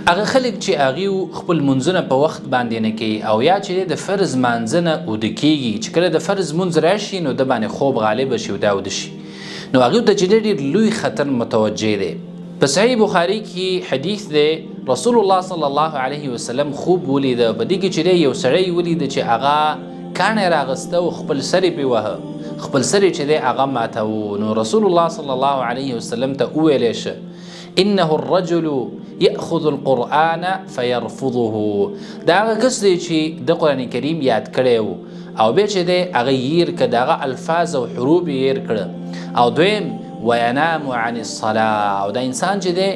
هغه خلک چې هغوی خپل منځونه په وخت باندې نه کوي او یا چې د فرض مانځه نه اوده کېږي، چې کله د فرض منځ راشي نو د باندې خوب غالبه شي او دا اوده شي، نو هغوی ته چې ډېر لوی خطر متوجه دی. په صحیح بخاري کې حدیث دی، رسول الله صلی الله علیه وسلم خوب ولیده، په دې کې چې یو سړی ولیده چې هغه کاڼی راغسته او خپل سر یې پرې واهه، خپل سر یې چې دی هغه ماتاوه. نو رسول الله صلی الله علیه وسلم ته وویلی شه انه الرجل یأخذ القرآن فیرفضه، دا هغه کس دی چې د قرآن کریم یاد کړی و او بیا چې دی هغه یې هیر کړه، د هغه الفاظ او حروف یې هیر کړه. او دویم وینام عن الصلاة، او دا انسان چې دی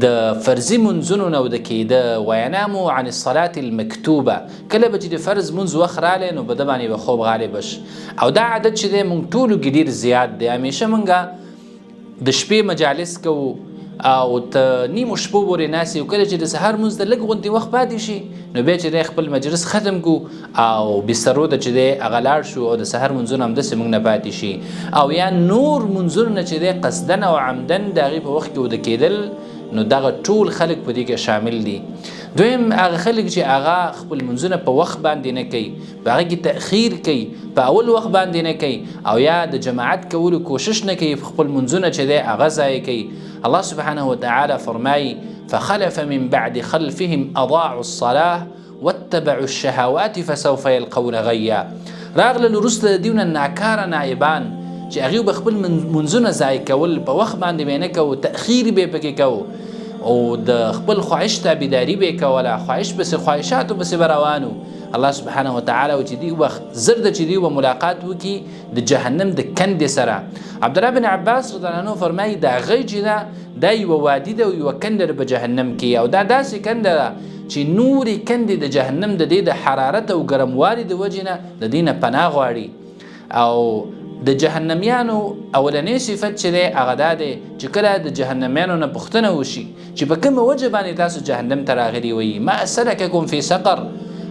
د فرضي منځونو نه اوده کېده، وینام عن الصلاة المکتوبه، کله به چې د فرض منځ وخت رالی نو په ده باندې به خوب غالبه شي. او دا عادت چې دی موږ ټولو کې ډېر زیات دی، همیشه موږ د شپې مجالس کوو او ته نیمو شپو پورې ناستې او کله چې د سهار لمونځ د لږ غوندې وخت پاتې شي نو بیا چې دی خپل مجلس ختم کو او بسترو ته چې دی هغه لاړ شو او د سهار منځونه همداسې موږ نه پاتې شي، او یا نور منځونه چې دی قصدن او عمدن د هغې په وخت کې اوده کېدل، نو دغه ټول خلک په دې کې شامل دي. دویم هغه خلک چې هغه خپل منځونه په وخت باندې نه کوي، په هغه کې تأخیر کوي، په اول وخت باندې نه کوي، او یا د جماعت کولو کوشش نه کوي، خپل منځونه چې دی هغه ضایع کوي. الله سبحانه وتعالى فرمایي فخلف من بعد خلفهم اضاعوا الصلاة واتبعوا الشهوات فسوف يلقون غیا، راغله وروسته د دیونه ناکاره نایبان چې هغوی به خپل منځونه ضایع کول، په وخت باندې به یې نه کوو، تأخیر به یې پکې کوو او د خپل خواهش تابعداري به یې کوله، خواهش پسې خواهشاتو پسې به روانو. الله سبحانه وتعالی چې دی وخت زر د چې دی به ملاقات وکړي د جهنم د کندې سره. عبدالله بن عباس رضی الله عنه فرمایي دا غی چې دا یوه وادي ده او یوه کنده ده په جهنم کې، او دا داسې کنده ده چې نورې کندې د جهنم د دې د حرارت او ګرموالي د وجې نه د دې نه پناه غواړي. او د جهنميانو اولنی صفت چې دی هغه دا دی چې کله د جهنميانو نه پوښتنه وشي چې په کومه وجه باندې تاسو جهنم ته راغلي وایي ما سلککم فی سقر،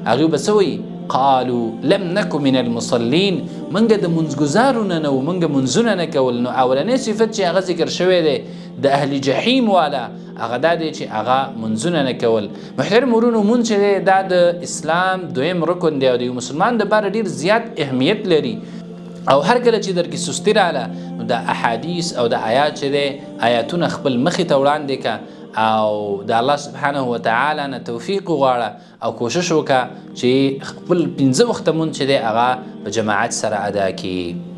هغوی به څه وایي قالوا لم نک من المصلین، موږ د منځګزارو نه نه وو، موږ منځونه نه کول. نو اولنی صفت چې هغه ذکر شوی دی د اهل جحیم والا هغه دا دی چې هغه منځونه نه کول. محترم ورونو، مونځ چې دی دا د اسلام دویم رکن دی او د یو مسلمان دپاره ډېر زیات اهمیت لري، او هر کله چې درکې سستی رااله نو د احادیث او د آیات چې دی آیاتونه خپل مخې ته وړاندې که او د الله سبحانه وتعالی نه توفیق وغواړه او کوشش وکړه چې خپل 5 وخته مونځ چې دی هغه په جماعت سره ادا کړي.